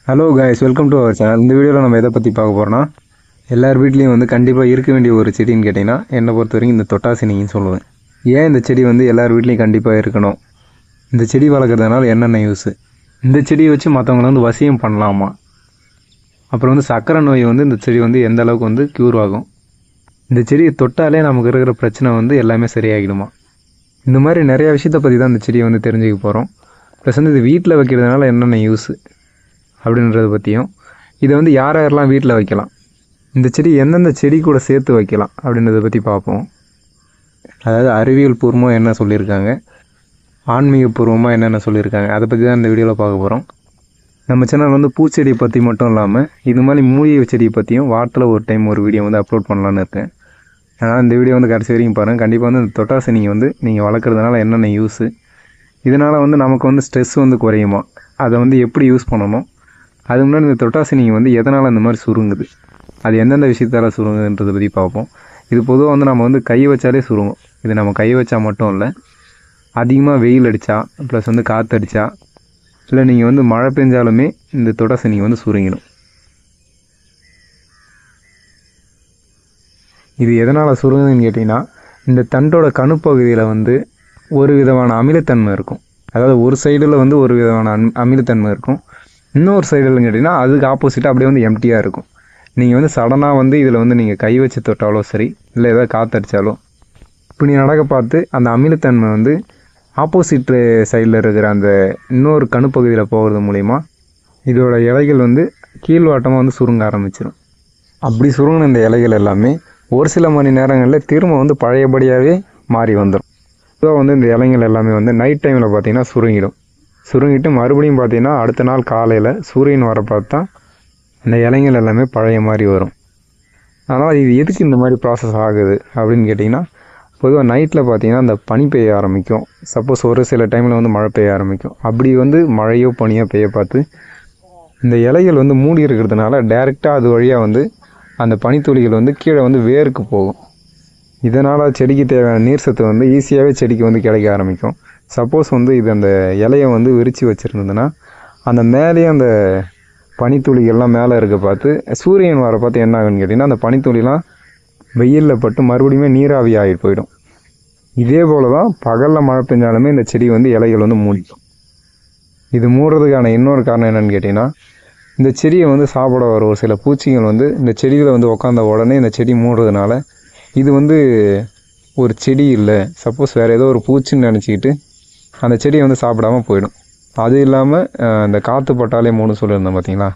Hello guys, welcome to our channel. இந்த வீடியோவில் நம்ம எதை பற்றி பார்க்க போகிறோன்னா, எல்லார் வீட்லேயும் வந்து கண்டிப்பாக இருக்க வேண்டிய ஒரு செடின்னு கேட்டிங்கன்னா, என்னை பொறுத்த வரைக்கும் இந்த தொட்டாசினின்னு சொல்லுவேன். ஏன் இந்த செடி வந்து எல்லார் வீட்லேயும் கண்டிப்பாக இருக்கணும், இந்த செடி வளர்க்குறதுனால என்னென்ன யூஸு, இந்த செடியை வச்சு மற்றவங்களை வந்து வசியம் பண்ணலாமா, அப்புறம் வந்து சக்கரை நோய் வந்து இந்த செடி வந்து எந்த அளவுக்கு வந்து க்யூர் ஆகும், இந்த செடியை தொட்டாலே நமக்கு இருக்கிற பிரச்சனை வந்து எல்லாமே சரியாகிடுமா, இந்த மாதிரி நிறையா விஷயத்தை பற்றி தான் இந்த செடியை வந்து தெரிஞ்சுக்க போகிறோம். ப்ளஸ் வந்து இது வீட்டில் வைக்கிறதுனால என்னென்ன யூஸு அப்படின்றத பற்றியும், இதை வந்து யார் யாரெல்லாம் வீட்டில் வைக்கலாம், இந்த செடி எந்தெந்த செடி கூட சேர்த்து வைக்கலாம் அப்படின்றத பற்றி பார்ப்போம். அதாவது அறிவியல் பூர்வமாக என்ன சொல்லியிருக்காங்க, ஆன்மீக பூர்வமாக என்னென்ன சொல்லியிருக்காங்க, அதை பற்றி தான் இந்த வீடியோவில் பார்க்க போகிறோம். நம்ம சேனல் வந்து பூச்செடியை பற்றி மட்டும் இல்லாமல் இது மாதிரி மூலிகை செடியை பற்றியும் வாரத்தில் ஒரு டைம் ஒரு வீடியோ வந்து அப்லோட் பண்ணலான்னு இருக்கேன். அதனால் இந்த வீடியோ வந்து கடைசி வரைக்கும் பாருங்கள். கண்டிப்பாக வந்து இந்த தொட்டாசினியை வந்து நீங்கள் வளர்க்குறதுனால என்னென்ன யூஸு, இதனால் வந்து நமக்கு வந்து ஸ்ட்ரெஸ் வந்து குறையுமா, அதை வந்து எப்படி யூஸ் பண்ணணும், அது முன்னாடி இந்த தொட்டாசினிங்க வந்து எதனால் அந்த மாதிரி சுருங்குது, அது எந்தெந்த விஷயத்தால் சுருங்குதுன்றதை பற்றி பார்ப்போம். இது பொதுவாக வந்து நம்ம வந்து கை வச்சாலே சுருங்கும். இது நம்ம கை வச்சா மட்டும் இல்லை, அதிகமாக வெயில் அடித்தா, ப்ளஸ் வந்து காற்று அடித்தா, இல்லை நீங்கள் வந்து மழை பெஞ்சாலுமே இந்த தொட்டாசினிங்க வந்து சுருங்கிடும். இது எதனால் சுருங்குதுன்னு கேட்டிங்கன்னா, இந்த தண்டோட கணுப்பகுதியில் வந்து ஒரு விதமான அமிலத்தன்மை இருக்கும். அதாவது ஒரு சைடில் வந்து ஒரு விதமான அமிலத்தன்மை இருக்கும், இன்னொரு சைடில் கேட்டிங்கன்னா அதுக்கு ஆப்போசிட்டாக அப்படியே வந்து எம்டியாக இருக்கும். நீங்கள் வந்து சடனாக வந்து இதில் வந்து நீங்கள் கை வச்சு தொட்டாலோ சரி, இல்லை ஏதாவது காற்றடிச்சாலோ இப்படி நடக்க பார்த்து அந்த அமிலத்தன்மை வந்து ஆப்போசிட் சைடில் இருக்கிற அந்த இன்னொரு கணுப்பகுதியில் போகிறது மூலிமா இதோட இலைகள் வந்து கீழ்வாட்டமாக வந்து சுருங்க ஆரம்பிச்சிடும். அப்படி சுருங்கின இந்த இலைகள் எல்லாமே ஒரு சில மணி நேரங்களில் திரும்ப வந்து பழையபடியாகவே மாறி வந்துடும். ஸோ வந்து இந்த இலைகள் எல்லாமே வந்து நைட் டைமில் பார்த்திங்கன்னா சுருங்கிட்டு மறுபடியும் பார்த்திங்கன்னா அடுத்த நாள் காலையில் சூரியன் வர பார்த்தா இந்த இலைகள் எல்லாமே பழைய மாதிரி வரும். ஆனால் இது எதுக்கு இந்த மாதிரி ப்ராசஸ் ஆகுது அப்படின்னு கேட்டிங்கன்னா, பொதுவாக நைட்டில் பார்த்திங்கன்னா அந்த பனி பெய்ய ஆரம்பிக்கும். சப்போஸ் ஒரு சில டைமில் வந்து மழை பெய்ய ஆரம்பிக்கும். அப்படி வந்து மழையோ பனியோ பெய்ய பார்த்து இந்த இலைகள் வந்து மூடி இருக்கிறதுனால டைரெக்டாக அது வழியாக வந்து அந்த பனித்துளிகள் வந்து கீழே வந்து வேருக்கு போகும். இதனால் செடிக்கு தேவையான நீர் சத்து வந்து ஈஸியாகவே செடிக்கு வந்து கிடைக்க ஆரம்பிக்கும். சப்போஸ் வந்து இது அந்த இலையை வந்து விரித்து வச்சுருந்ததுன்னா அந்த மேலேயே அந்த பனித்துளிகள்லாம் மேலே இருக்க பார்த்து சூரியன் வர பார்த்து என்ன ஆகுன்னு கேட்டிங்கன்னா, அந்த பனித்துளிலாம் வெயிலில் பட்டு மறுபடியும் நீராவி ஆகிட்டு போயிடும். இதே போல் தான் பகலில் மழை பெஞ்சாலுமே இந்த செடி வந்து இலைகள் வந்து மூடிக்கும். இது மூடுறதுக்கான இன்னொரு காரணம் என்னென்னு கேட்டிங்கன்னா, இந்த செடியை வந்து சாப்பிட வர ஒரு சில பூச்சிகள் வந்து இந்த செடிகளை வந்து உட்காந்த உடனே இந்த செடி மூடுறதுனால இது வந்து ஒரு செடி இல்லை, சப்போஸ் வேறு ஏதோ ஒரு பூச்சின்னு நினச்சிக்கிட்டு அந்த செடியை வந்து சாப்பிடாமல் போயிடும். அது இல்லாமல் இந்த காற்று பட்டாலே மூணு சொல்லியிருந்தேன் பார்த்தீங்களா,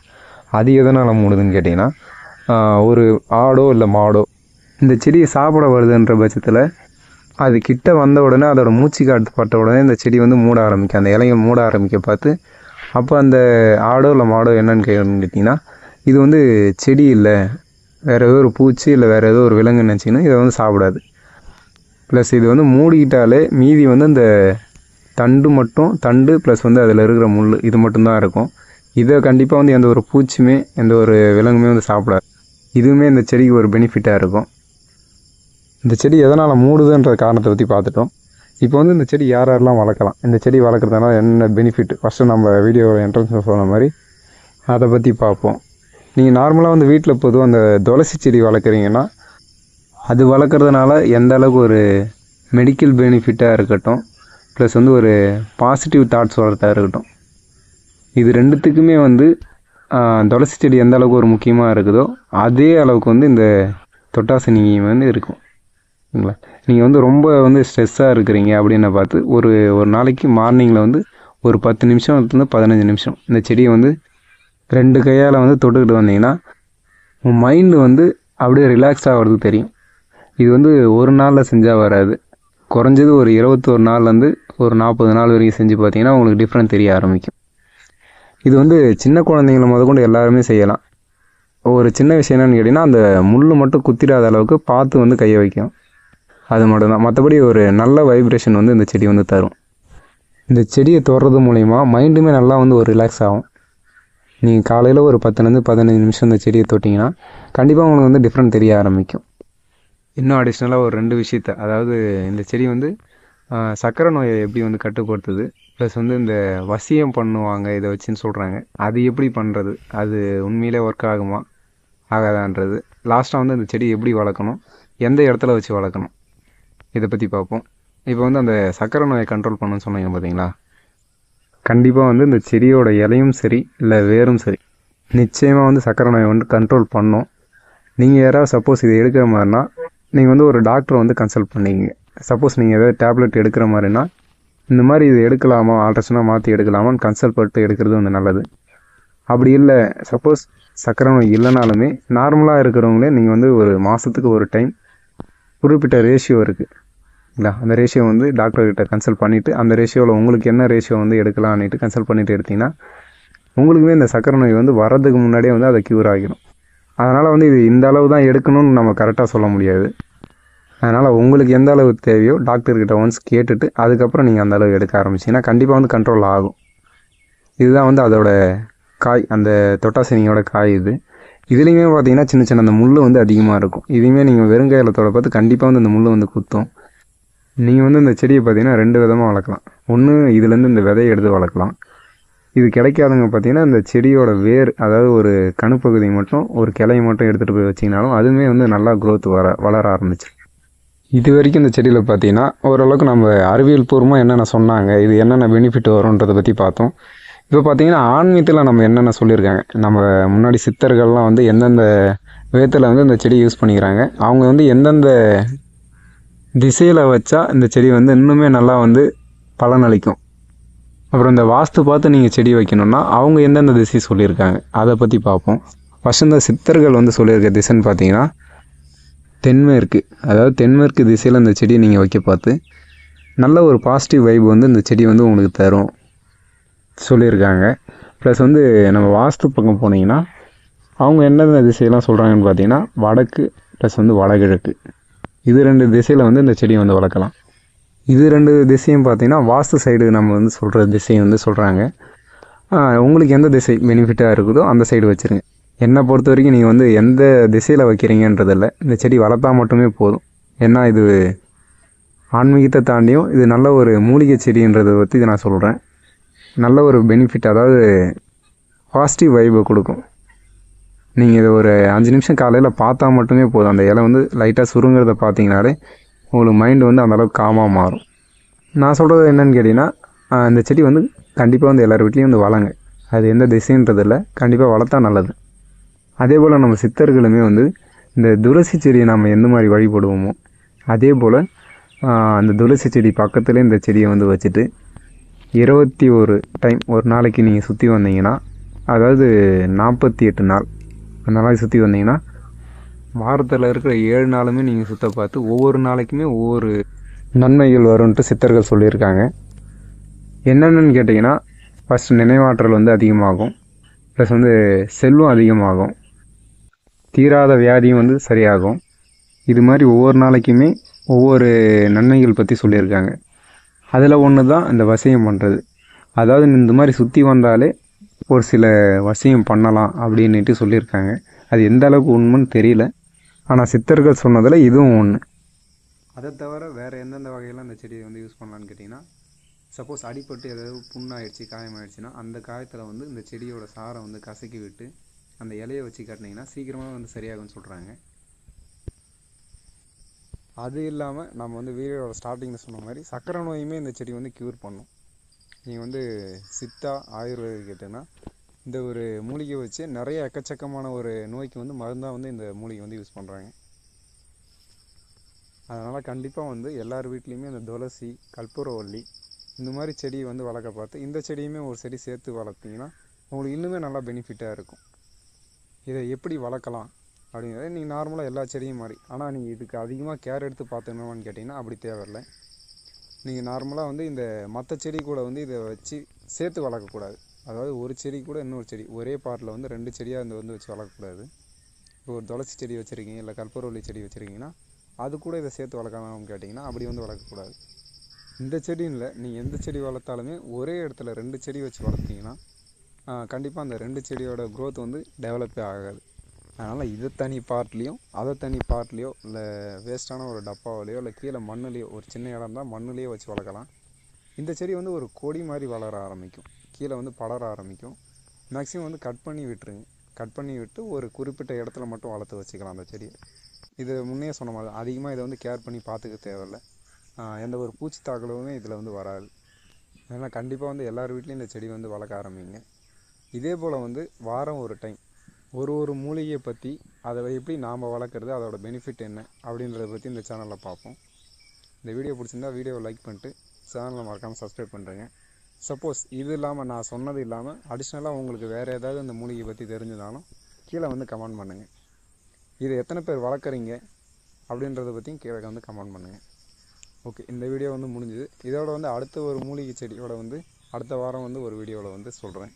அது எதனால் மூடுதுன்னு கேட்டிங்கன்னா, ஒரு ஆடோ இல்லை மாடோ இந்த செடியை சாப்பிட வருதுன்ற பட்சத்தில் அது கிட்ட வந்த உடனே அதோட மூச்சு காற்று பட்ட உடனே இந்த செடி வந்து மூட ஆரம்பிக்கும், அந்த இலைகள் மூட ஆரம்பிக்க பார்த்து அப்போ அந்த ஆடோ இல்லை மாடோ என்னன்னு கேட்டிங்கன்னா, இது வந்து செடி இல்லை, வேறு ஏதோ ஒரு பூச்சி இல்லை வேறு ஏதோ ஒரு விலங்குன்னு நினச்சிங்கன்னா இதை வந்து சாப்பிடாது. ப்ளஸ் இது வந்து மூடிக்கிட்டாலே மீதி வந்து இந்த தண்டு ப்ளஸ் வந்து அதில் இருக்கிற முள் இது மட்டும்தான் இருக்கும். இதை கண்டிப்பாக வந்து எந்த ஒரு பூச்சியுமே எந்த ஒரு விலங்குமே வந்து சாப்பிடாது. இதுவுமே இந்த செடிக்கு ஒரு பெனிஃபிட்டாக இருக்கும். இந்த செடி எதனால் மூடுதுன்ற காரணத்தை பற்றி பார்த்துட்டோம். இப்போ வந்து இந்த செடி யார் யாரெல்லாம் வளர்க்கலாம், இந்த செடி வளர்க்குறதுனால என்ன பெனிஃபிட், ஃபஸ்ட்டு நம்ம வீடியோவில் என்ட்ரன்ஸில் சொன்ன மாதிரி அதை பற்றி பார்ப்போம். நீங்கள் நார்மலாக வந்து வீட்டில் பொதுவாக அந்த துளசி செடி வளர்க்குறீங்கன்னா அது வளர்க்குறதுனால எந்த அளவுக்கு ஒரு மெடிக்கல் பெனிஃபிட்டாக இருக்கட்டும், ப்ளஸ் வந்து ஒரு பாசிட்டிவ் தாட்ஸ் வளர்த்தா இருக்கட்டும், இது ரெண்டுத்துக்குமே வந்து துளசி செடி எந்த அளவுக்கு ஒரு முக்கியமாக இருக்குதோ அதே அளவுக்கு வந்து இந்த தொட்டாசினி வந்து இருக்கும். சரிங்களா? நீங்கள் வந்து ரொம்ப வந்து ஸ்ட்ரெஸ்ஸாக இருக்கிறீங்க அப்படின்னு பார்த்து ஒரு நாளைக்கு மார்னிங்கில் வந்து ஒரு 10 நிமிஷம் 15 நிமிஷம் இந்த செடியை வந்து 2 கையால் வந்து தொட்டுக்கிட்டு வந்தீங்கன்னா உங்கள் மைண்டு வந்து அப்படியே ரிலாக்ஸ் ஆகிறது தெரியும். இது வந்து ஒரு நாளில் செஞ்சால் வராது, குறைஞ்சது ஒரு 21 நாள்லேருந்து ஒரு 40 நாள் வரைக்கும் செஞ்சு பார்த்தீங்கன்னா உங்களுக்கு டிஃப்ரெண்ட் தெரிய ஆரம்பிக்கும். இது வந்து சின்ன குழந்தைங்கள முதற்கொண்டு எல்லாருமே செய்யலாம். ஒரு சின்ன விஷயம் என்னென்னு கேட்டிங்கன்னா, அந்த முள் மட்டும் குத்திடாத அளவுக்கு பார்த்து வந்து கையை வைக்கும், அது மட்டும்தான். மற்றபடி ஒரு நல்ல வைப்ரேஷன் வந்து இந்த செடி வந்து தரும். இந்த செடியை தொடுறது மூலிமா மைண்டுமே நல்லா வந்து ஒரு ரிலாக்ஸ் ஆகும். நீங்கள் காலையில் ஒரு 10லேருந்து 15 நிமிஷம் இந்த செடியை தொட்டிங்கன்னா கண்டிப்பாக உங்களுக்கு வந்து டிஃப்ரெண்ட் தெரிய ஆரம்பிக்கும். இன்னும் அடிஷ்னலாக ஒரு 2 விஷயத்த, அதாவது இந்த செடி வந்து சர்க்கரை நோயை எப்படி வந்து கட்டுப்படுத்துது, ப்ளஸ் வந்து இந்த வசியம் பண்ணுவாங்க இதை வச்சுன்னு சொல்கிறாங்க. அது எப்படி பண்ணுறது, அது உண்மையிலே ஒர்க் ஆகுமா ஆகாதான்றது, லாஸ்ட்டாக வந்து அந்த செடி எப்படி வளர்க்கணும், எந்த இடத்துல வச்சு வளர்க்கணும், இதை பற்றி பார்ப்போம். இப்போ வந்து அந்த சர்க்கரை நோயை கண்ட்ரோல் பண்ணணும்னு சொன்னீங்க பார்த்தீங்களா, கண்டிப்பாக வந்து இந்த செடியோட இலையும் சரி இல்லை வேரும் சரி நிச்சயமாக வந்து சர்க்கரை நோயை வந்து கண்ட்ரோல் பண்ணணும். நீங்கள் யாராவது சப்போஸ் இதை எடுக்கிற மாதிரினா நீங்கள் வந்து ஒரு டாக்டரை வந்து கன்சல்ட் பண்ணிங்க. சப்போஸ் நீங்கள் ஏதாவது டேப்லெட் எடுக்கிற மாதிரினா இந்த மாதிரி இது எடுக்கலாமா, ஆல்ட்ரேஷனாக மாற்றி எடுக்கலாமான்னு கன்சல்ட் பண்ணிட்டு எடுக்கிறது வந்து நல்லது. அப்படி இல்லை, சப்போஸ் சர்க்கரை நோய் இல்லைனாலுமே நார்மலாக இருக்கிறவங்களே நீங்கள் வந்து ஒரு மாதத்துக்கு ஒரு டைம் குறிப்பிட்ட ரேஷியோ இருக்குது இல்லை, அந்த ரேஷியோ வந்து டாக்டர்கிட்ட கன்சல்ட் பண்ணிவிட்டு அந்த ரேஷியோவில் உங்களுக்கு என்ன ரேஷியோ வந்து எடுக்கலான்னுட்டு கன்சல்ட் பண்ணிவிட்டு எடுத்திங்கன்னா உங்களுக்குமே இந்த சர்க்கரை நோய் வந்து வர்றதுக்கு முன்னாடியே வந்து அதை க்யூர் ஆகிடும். அதனால் வந்து இது இந்த அளவு தான் எடுக்கணும்னு நம்ம கரெக்டாக சொல்ல முடியாது. அதனால் உங்களுக்கு எந்த அளவு தேவையோ டாக்டர்கிட்ட ஒன்ஸ் கேட்டுட்டு அதுக்கப்புறம் நீங்கள் அந்த அளவு எடுக்க ஆரம்பிச்சிங்கன்னா கண்டிப்பாக வந்து கண்ட்ரோல் ஆகும். இதுதான் வந்து அதோட காய், அந்த தொட்டாசினியோட காய். இதுலேயுமே பார்த்தீங்கன்னா சின்ன சின்ன அந்த முள் வந்து அதிகமாக இருக்கும். இதையுமே நீங்கள் வெறுங்காயில் தொட பார்த்து கண்டிப்பாக வந்து இந்த முள் வந்து குத்தும். நீங்கள் வந்து இந்த செடியை பார்த்தீங்கன்னா 2 விதமாக வளர்க்கலாம். ஒன்று, இதுலேருந்து இந்த விதையை எடுத்து வளர்க்கலாம். இது கிடைக்காதவங்க பார்த்தீங்கன்னா இந்த செடியோட வேர், அதாவது ஒரு கணுப்பகுதி மட்டும் ஒரு கிளையை மட்டும் எடுத்துகிட்டு போய் வச்சிங்கனாலும் அதுவுமே வந்து நல்லா க்ரோத் வளர ஆரம்பிச்சு. இது வரைக்கும் இந்த செடியில் பார்த்தீங்கன்னா ஓரளவுக்கு நம்ம அறிவியல் பூர்வமாக என்னென்ன சொன்னாங்க, இது என்னென்ன பெனிஃபிட் வரும்ன்றதை பற்றி பார்த்தோம். இப்போ பார்த்தீங்கன்னா ஆன்மீகத்தில் நம்ம என்னென்ன சொல்லியிருக்காங்க, நம்ம முன்னாடி சித்தர்கள்லாம் வந்து எந்தெந்த விதத்தில் வந்து இந்த செடி யூஸ் பண்ணிக்கிறாங்க, அவங்க வந்து எந்தெந்த திசையில் வச்சா இந்த செடி வந்து இன்னுமே நல்லா வந்து பலனளிக்கும். அப்புறம் இந்த வாஸ்து பார்த்து நீங்கள் செடி வைக்கணும்னா அவங்க எந்தெந்த திசை சொல்லியிருக்காங்க அதை பற்றி பார்ப்போம். ஃபஸ்ட் இந்த சித்தர்கள் வந்து சொல்லியிருக்க திசைன்னு பார்த்தீங்கன்னா தென்மேற்கு, அதாவது தென்மேற்கு திசையில் இந்த செடியை நீங்கள் வைக்க பார்த்து நல்ல ஒரு பாசிட்டிவ் வைப் வந்து இந்த செடி வந்து உங்களுக்கு தரும் சொல்லியிருக்காங்க. ப்ளஸ் வந்து நம்ம வாஸ்து பக்கம் போனீங்கன்னா அவங்க எந்தெந்த திசையெல்லாம் சொல்கிறாங்கன்னு பார்த்தீங்கன்னா வடக்கு ப்ளஸ் வந்து வடகிழக்கு, இது 2 திசையில் வந்து இந்த செடியை வந்து வளர்க்கலாம். இது 2 திசையும் பார்த்தீங்கன்னா வாஸ்து சைடு நம்ம வந்து சொல்கிற திசையை வந்து சொல்கிறாங்க. உங்களுக்கு எந்த திசை பெனிஃபிட்டாக இருக்குதோ அந்த சைடு வச்சுருங்க. என்னை பொறுத்த வரைக்கும் நீங்கள் வந்து எந்த திசையில் வைக்கிறீங்கன்றதில்ல, இந்த செடி வளர்த்தா மட்டுமே போதும். ஏன்னா இது ஆன்மீகத்தை தாண்டியும் இது நல்ல ஒரு மூலிகை செடின்றதை பற்றி நான் சொல்கிறேன். நல்ல ஒரு பெனிஃபிட், அதாவது பாசிட்டிவ் வைபை கொடுக்கும். நீங்கள் இதை ஒரு 5 நிமிஷம் காலையில் பார்த்தா மட்டுமே போதும். அந்த இலை வந்து லைட்டாக சுருங்கிறத பார்த்தீங்கனாலே உங்களுக்கு மைண்டு வந்து அந்தளவுக்கு காமாக மாறும். நான் சொல்கிறது என்னென்னு கேட்டிங்கன்னா, இந்த செடி வந்து கண்டிப்பாக வந்து எல்லார் வீட்லேயும் வந்து வளங்க. அது எந்த திசைன்றதில்ல, கண்டிப்பாக வளர்த்தா நல்லது. அதே போல் நம்ம சித்தர்களுமே வந்து இந்த துளசி செடியை நம்ம எந்த மாதிரி வழிபடுவோமோ அதே போல் அந்த துளசி செடி பக்கத்துலேயே இந்த செடியை வந்து வச்சுட்டு 21 டைம் ஒரு நாளைக்கு நீங்கள் சுற்றி வந்தீங்கன்னா, அதாவது 48 நாள் அந்த நாளைக்கு சுற்றி வந்தீங்கன்னா வாரத்தில் இருக்கிற 7 நாளுமே நீங்கள் சுற்ற பார்த்து ஒவ்வொரு நாளைக்குமே ஒவ்வொரு நன்மைகள் வரும்ன்ட்டு சித்தர்கள் சொல்லியிருக்காங்க. என்னென்னு கேட்டிங்கன்னா, ஃபஸ்ட்டு நினைவாற்றல் வந்து அதிகமாகும், ப்ளஸ் வந்து செல்வம் அதிகமாகும், தீராத வியாதியும் வந்து சரியாகும். இது மாதிரி ஒவ்வொரு நாளைக்குமே ஒவ்வொரு நன்மைகள் பற்றி சொல்லியிருக்காங்க. அதில் ஒன்று தான் இந்த வசியம் பண்ணுறது. அதாவது இந்த மாதிரி சுற்றி வந்தாலே ஒரு சில வசியம் பண்ணலாம் அப்படின்ட்டு சொல்லியிருக்காங்க. அது எந்த அளவுக்கு உண்மைன்னு தெரியல, ஆனால் சித்தர்கள் சொன்னதில் இதுவும் ஒன்று. அதை தவிர வேறு எந்தெந்த வகையில் அந்த செடியை வந்து யூஸ் பண்ணலான்னு கேட்டிங்கன்னா, சப்போஸ் அடிப்பட்டு ஏதாவது புண்ணாயிடுச்சு, காயமாயிடுச்சுன்னா அந்த காயத்தில் வந்து இந்த செடியோட சாரை வந்து கசக்கி விட்டு அந்த இலையை வச்சு காட்டினீங்கன்னா சீக்கிரமாக வந்து சரியாகும்னு சொல்கிறாங்க. அது இல்லாமல் நம்ம வந்து வீடியோட ஸ்டார்டிங்கில் சொன்ன மாதிரி சர்க்கரை நோயுமே இந்த செடி வந்து க்யூர் பண்ணும். நீங்கள் வந்து சித்தா ஆயுர்வேதிக் கேட்டேன்னா இந்த ஒரு மூலிகை வச்சு நிறைய எக்கச்சக்கமான ஒரு நோய்க்கு வந்து மருந்தாக வந்து இந்த மூலிகை வந்து யூஸ் பண்ணுறாங்க. அதனால் கண்டிப்பாக வந்து எல்லார் வீட்லேயுமே இந்த துளசி, கற்பூரவள்ளி இந்த மாதிரி செடியை வந்து வளர்க்க பார்த்து இந்த செடியுமே ஒரு செடி சேர்த்து வளர்த்திங்கன்னா உங்களுக்கு இன்னுமே நல்லா பெனிஃபிட்டாக இருக்கும். இதை எப்படி வளர்க்கலாம் அப்படிங்கிறத நீங்கள் நார்மலாக எல்லா செடியும் மாதிரி, ஆனால் நீங்கள் இதுக்கு அதிகமாக கேர் எடுத்து பார்த்துக்கணுமான்னு கேட்டிங்கன்னா அப்படி தேவையில்லை. நீங்கள் நார்மலாக வந்து இந்த மற்ற செடி கூட வந்து இதை வச்சு சேர்த்து வளர்க்கக்கூடாது. அதாவது ஒரு செடி கூட இன்னொரு செடி ஒரே பாட்டில் வந்து 2 செடியாக இந்த வந்து வச்சு வளர்க்கக்கூடாது. இப்போ ஒரு துளசி செடி வச்சுருக்கீங்க, இல்லை கற்பூரவள்ளி செடி வச்சுருக்கீங்கன்னா அது கூட இதை சேர்த்து வளர்க்கலாம்னு கேட்டிங்கன்னா அப்படி வந்து வளர்க்கக்கூடாது. இந்த செடின்னு இல்லை, நீங்கள் எந்த செடி வளர்த்தாலுமே ஒரே இடத்துல 2 செடி வச்சு வளர்த்திங்கன்னா கண்டிப்பாக அந்த 2 செடியோட க்ரோத் வந்து டெவலப்பே ஆகாது. அதனால் இது தனி பார்ட்லேயும் அதை தனி பார்ட்லேயோ இல்லை வேஸ்ட்டான ஒரு டப்பாவிலையோ இல்லை கீழே மண்ணுலேயோ ஒரு சின்ன இடம் தான் மண்ணுலேயோ வச்சு வளர்க்கலாம். இந்த செடி வந்து ஒரு கொடி மாதிரி வளர ஆரம்பிக்கும், கீழே வந்து படர ஆரம்பிக்கும். மேக்ஸிமம் வந்து கட் பண்ணி விட்டுருங்க. கட் பண்ணி விட்டு ஒரு குறிப்பிட்ட இடத்துல மட்டும் வளர்த்து வச்சுக்கலாம் அந்த செடியை. இது முன்னே சொன்ன மாதிரி அதிகமாக இதை வந்து கேர் பண்ணி பார்த்துக்க தேவையில்லை. எந்த ஒரு பூச்சி தாக்குதலுமே இதில் வந்து வராது. அதனால் கண்டிப்பாக வந்து எல்லார் வீட்லேயும் இந்த செடி வந்து வளர்க்க ஆரம்பிங்க. இதே போல் வந்து வாரம் ஒரு டைம் ஒரு மூலிகையை பற்றி, அதை எப்படி நாம் வளர்க்குறது, அதோட பெனிஃபிட் என்ன அப்படின்றத பற்றி இந்த சேனலில் பார்ப்போம். இந்த வீடியோ பிடிச்சிருந்தா வீடியோவை லைக் பண்ணிட்டு சேனலை மறக்காமல் சப்ஸ்கிரைப் பண்ணுறேங்க. சப்போஸ் இது இல்லாமல், நான் சொன்னது இல்லாமல் அடிஷ்னலாக உங்களுக்கு வேறு ஏதாவது இந்த மூலிகை பற்றி தெரிஞ்சதாலும் கீழே வந்து கமெண்ட் பண்ணுங்கள். இதை எத்தனை பேர் வளர்க்குறீங்க அப்படின்றத பற்றியும் கீழே வந்து கமெண்ட் பண்ணுங்கள். ஓகே, இந்த வீடியோ வந்து முடிஞ்சுது. இதோட வந்து அடுத்த ஒரு மூலிகை செடியோட வந்து அடுத்த வாரம் வந்து ஒரு வீடியோவில் வந்து சொல்கிறேன்.